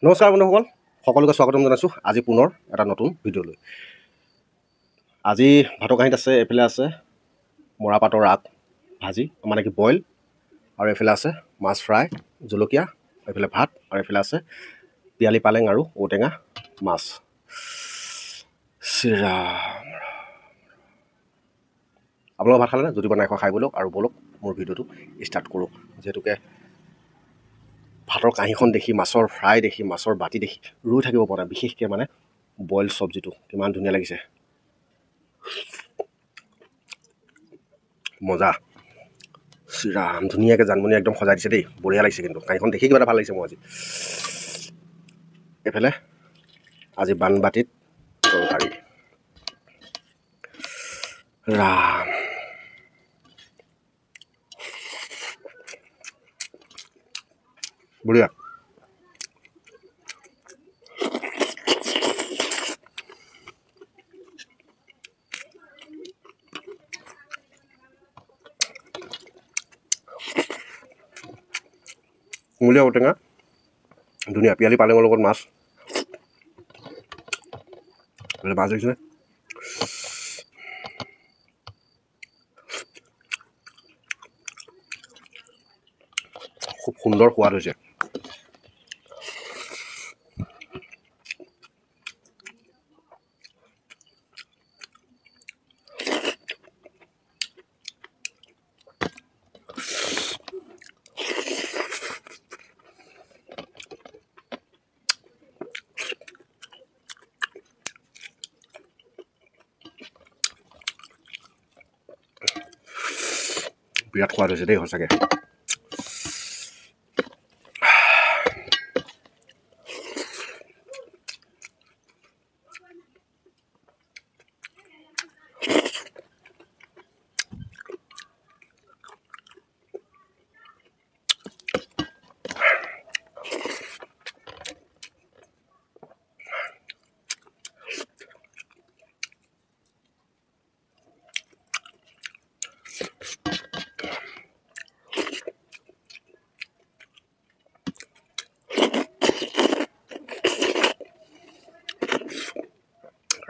নমস্কাৰ বন্ধুসকল, সকলোকে স্বাগতম জনাইছোঁ আজি পুনৰ এটা নতুন ভিডিঅ'লৈ। আজি ভাতৰ কাঁহীত আছে, এইফালে আছে মৰাপাতৰ আগ ভাজি মানে কি বইল, আৰু এইফালে আছে মাছ ফ্ৰাই জলকীয়া, এইফালে ভাত, আৰু এইফালে আছে পিয়ালি পালেং আৰু ঔটেঙা মাছ। শ্ৰীৰাম, আপোনালোকে ভাত খালেনে? যদি বনাই খোৱা খাই বলক, আৰু বলক মোৰ ভিডিঅ'টো ষ্টাৰ্ট কৰোঁ। যিহেতুকে ভাতৰ কাঁহীখন দেখি, মাছৰ ফ্ৰাই দেখি, মাছৰ বাতি দেখি ৰৈ থাকিব পৰা নাই। বিশেষকৈ মানে বইল চব্জিটো কিমান ধুনীয়া লাগিছে, মজা। শ্ৰীৰাম, ধুনীয়াকৈ জানমনি একদম সজাই দিছে দেই, বঢ়িয়া লাগিছে। কিন্তু কাঁহীখন দেখি কিবা এটা ভাল লাগিছে মোৰ আজি। এইফালে আজি বানবাতিত তৰকাৰী। ৰাম, বঢ়িয়া। কুমলীয়া ঔটেঙা, ধুনীয়া পিয়ালি পালেঙৰ লগত মাছ। মাছ দেখিছেনে? খুব সুন্দৰ সোৱাদ হৈছে। বিৰাট সোৱাদ হৈছে দেই সঁচাকৈ।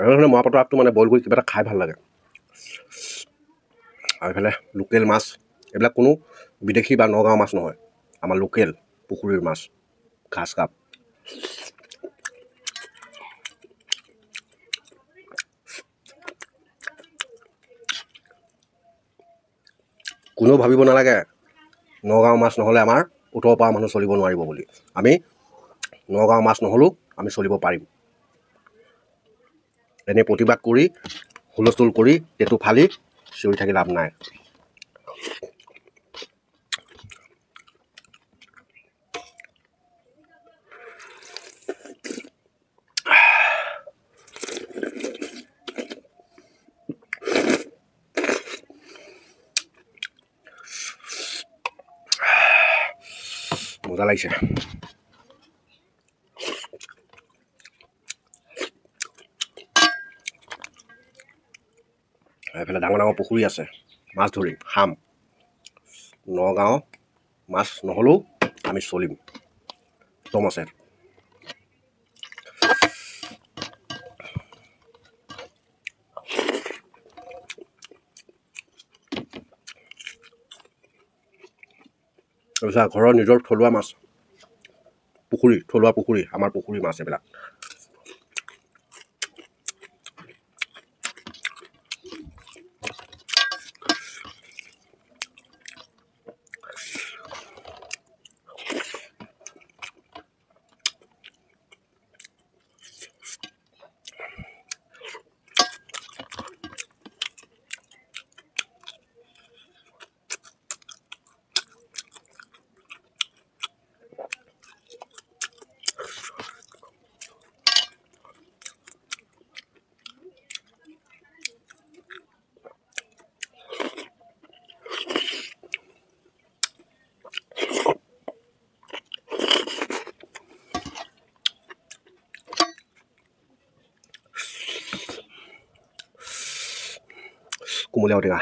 আৰু মৰাপাতৰ আগটো মানে বইল কৰি কিবা এটা খাই ভাল লাগে। আৰু এইফালে লোকেল মাছ, এইবিলাক কোনো বিদেশী বা নগাঁও মাছ নহয়, আমাৰ লোকেল পুখুৰীৰ মাছ, ঘাচ কাপ। কোনেও ভাবিব নালাগে নগাঁও মাছ নহ'লে আমাৰ উত্তৰ পাৰৰ মানুহ চলিব নোৱাৰিব বুলি। আমি নগাঁও মাছ নহ'লেও আমি চলিব পাৰিম। এনেই প্ৰতিবাদ কৰি, হুলস্থুল কৰি, টেটু ফালি চিঞৰি থাকি লাভ নাই। মজা লাগিছে। এইফালে ডাঙৰ ডাঙৰ পুখুৰী আছে, মাছ ধৰি খাম। নগাঁও মাছ নহ'লেও আমি চলিম, দম আছে। ঘৰৰ নিজৰ থলুৱা মাছ, পুখুৰী, থলুৱা পুখুৰী, আমাৰ পুখুৰী মাছ এইবিলাক। কুমলীয়া ঔটেঙা,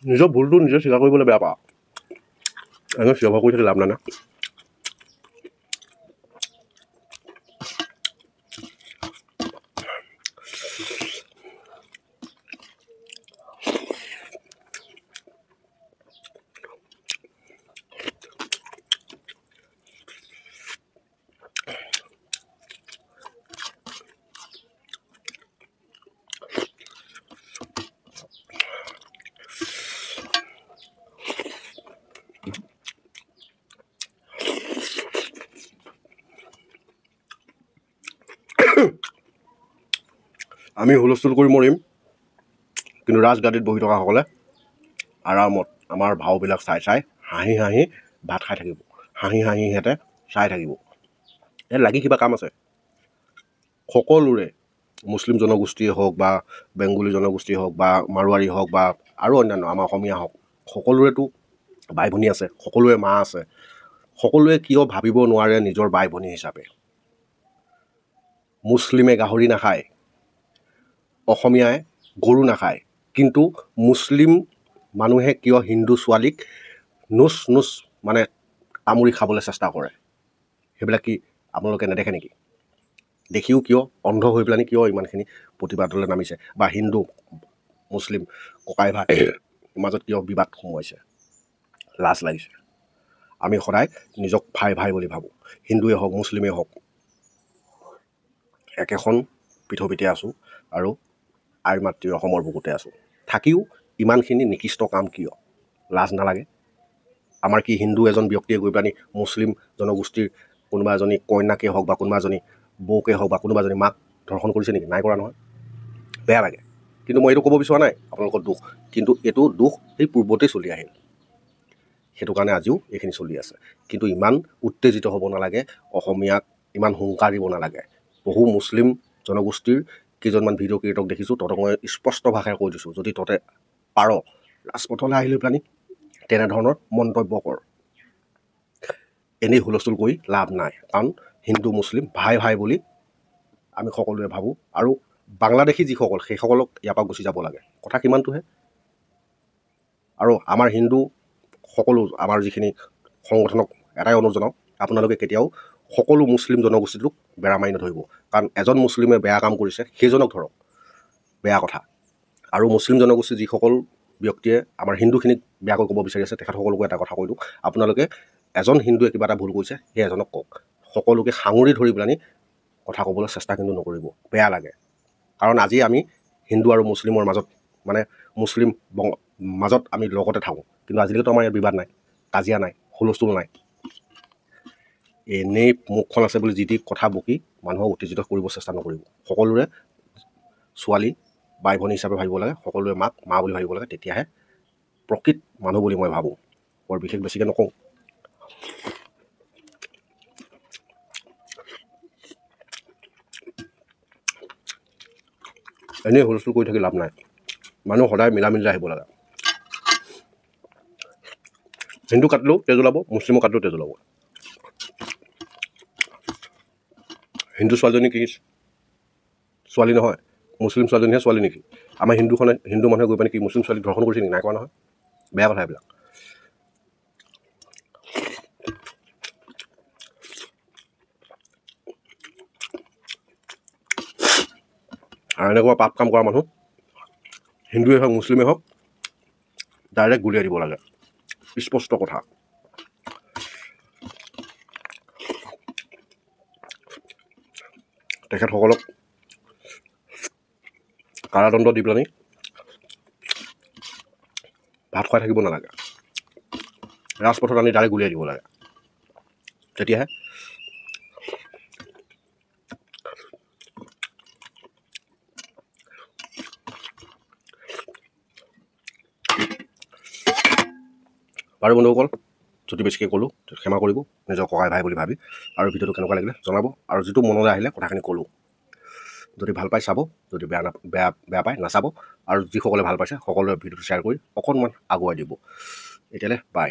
নিজৰ ভুলটো নিজে স্বীকাৰ কৰিবলৈ বেয়া পাওঁ এনেকৈ চিঞৰ কৰি থাকি লাভ নাই না আমি হুলস্থুল কৰি মৰিম কিন্তু ৰাজগাদীত বহি থকাসকলে আৰামত আমাৰ ভাওবিলাক চাই চাই হাঁহি হাঁহি ভাত খাই থাকিব হাঁহি হাঁহি সিহঁতে চাই থাকিব ইয়াত লাগি কিবা কাম আছে সকলোৰে মুছলিম জনগোষ্ঠীয়ে হওক বা বেংগলী জনগোষ্ঠীয়ে হওক বা মাৰোৱাৰী হওক বা আৰু অন্যান্য আমাৰ অসমীয়া হওক সকলোৰেতো বাই ভনী আছে সকলোৰে মা আছে সকলোৱে কিয় ভাবিব নোৱাৰে নিজৰ বাই ভনী হিচাপে মুছলিমে গাহৰি নাখায় অসমীয়াই গৰু নাখায় কিন্তু মুছলিম মানুহে কিয় হিন্দু ছোৱালীক নুচ নুচ মানে কামুৰি খাবলৈ চেষ্টা কৰে সেইবিলাক কি আপোনালোকে নেদেখে নেকি দেখিও কিয় অন্ধ হৈ পেলানি কিয় ইমানখিনি প্ৰতিবাদলৈ নামিছে বা হিন্দু মুছলিম ককাই ভাই মাজত কিয় বিবাদ সোমোৱাইছে লাজ লাগিছে আমি সদায় নিজক ভাই ভাই বুলি ভাবোঁ হিন্দুৱে হওক মুছলিমেই হওক একেখন পৃথিৱীতে আছোঁ আৰু আই মাতৃ অসমৰ বুকুতে আছোঁ থাকিও ইমানখিনি নিকৃষ্ট কাম কিয় লাজ নালাগে আমাৰ কি হিন্দু এজন ব্যক্তিয়ে গৈ পেলানি মুছলিম জনগোষ্ঠীৰ কোনোবা এজনী কন্যাকে হওক বা কোনোবা এজনী বৌকে হওক বা কোনোবা এজনী মাক ধৰ্ষণ কৰিছে নেকি নাই কৰা নহয় বেয়া লাগে কিন্তু মই এইটো ক'ব বিচৰা নাই আপোনালোকৰ দুখ কিন্তু এইটো দুখ সেই পূৰ্বতেই চলি আহিল সেইটো কাৰণে আজিও এইখিনি চলি আছে কিন্তু ইমান উত্তেজিত হ'ব নালাগে অসমীয়াক ইমান হুংকাৰ দিব নালাগে বহু মুছলিম জনগোষ্ঠীৰ কেইজনমান ভিডিঅ' ক্ৰিয়েটক দেখিছোঁ তহঁতক মই স্পষ্ট ভাষাৰে কৈ দিছোঁ যদি তহঁতে পাৰ ৰাজপথলৈ আহি লৈ পেলানি তেনেধৰণৰ মন্তব্য কৰ এনেই হুলস্থুল কৰি লাভ নাই কাৰণ হিন্দু মুছলিম ভাই ভাই বুলি আমি সকলোৱে ভাবোঁ আৰু বাংলাদেশী যিসকল সেইসকলক ইয়াৰ পৰা গুচি যাব লাগে কথা কিমানটোহে আৰু আমাৰ হিন্দু সকলো আমাৰ যিখিনি সংগঠনক এটাই অনুৰোধ জনাওঁ আপোনালোকে কেতিয়াও সকলো মুছলিম জনগোষ্ঠীটোক বেৰা মাৰি নধৰিব কাৰণ এজন মুছলিমে বেয়া কাম কৰিছে সেইজনক ধৰক বেয়া কথা আৰু মুছলিম জনগোষ্ঠীৰ যিসকল ব্যক্তিয়ে আমাৰ হিন্দুখিনিক বেয়াকৈ ক'ব বিচাৰি আছে তেখেতসকলকো এটা কথা কৈ দিওঁ আপোনালোকে এজন হিন্দুৱে কিবা এটা ভুল কৰিছে সেই এজনক কওক সকলোকে সাঙুৰি ধৰি পেলানি কথা ক'বলৈ চেষ্টা কিন্তু নকৰিব বেয়া লাগে কাৰণ আজি আমি হিন্দু আৰু মুছলিমৰ মাজত মানে মুছলিম মাজত আমি লগতে থাকোঁ কিন্তু আজিলৈকেতো আমাৰ ইয়াত বিবাদ নাই কাজিয়া নাই হুলস্থুল নাই এনেই মুখখন আছে বুলি যি টি কথা বকি মানুহক উত্তেজিত কৰিব চেষ্টা নকৰিব সকলোৰে ছোৱালী বাই ভনী হিচাপে ভাবিব লাগে সকলোৰে মাক মা বুলি ভাবিব লাগে তেতিয়াহে প্ৰকৃত মানুহ বুলি মই ভাবোঁ বৰ বিশেষ বেছিকৈ নকওঁ এনেই হুলস্থুল কৰি থাকি লাভ নাই মানুহ সদায় মিলা মিলি আহিব লাগে হিন্দু কাটিলেও তেজ ওলাব মুছলিমক কাটিলেও তেজ ওলাব হিন্দু ছোৱালীজনী কি ছোৱালী নহয় মুছলিম ছোৱালীজনীহে ছোৱালী নেকি আমাৰ হিন্দু মানুহে গৈ পেলাই কি মুছলিম ছোৱালীক ধৰ্ষণ কৰিছে নেকি নাই কৰা নহয় বেয়া কথা এইবিলাক আৰু এনেকুৱা পাপ কাম কৰা মানুহ হিন্দুৱে হওক মুছলিমেই হওক ডাইৰেক্ট গুলিয়াই দিব লাগে স্পষ্ট কথা তেখেতসকলক কাৰাদণ্ড দি পেলানি ভাত খুৱাই থাকিব নালাগে ৰাজপথত আনি ডাইৰেক্ট গুলিয়াই দিব লাগে তেতিয়াহে বাৰু বন্ধুসকল যদি বেছিকৈ ক'লোঁ ক্ষমা কৰিব নিজৰ ককাই ভাই বুলি ভাবি আৰু ভিডিঅ'টো কেনেকুৱা লাগিলে জনাব আৰু যিটো মনলৈ আহিলে কথাখিনি ক'লোঁ যদি ভাল পাই চাব যদি বেয়া পায় নাচাব আৰু যিসকলে ভাল পাইছে সকলোৱে ভিডিঅ'টো শ্বেয়াৰ কৰি অকণমান আগুৱাই দিব এতিয়ালৈ বাই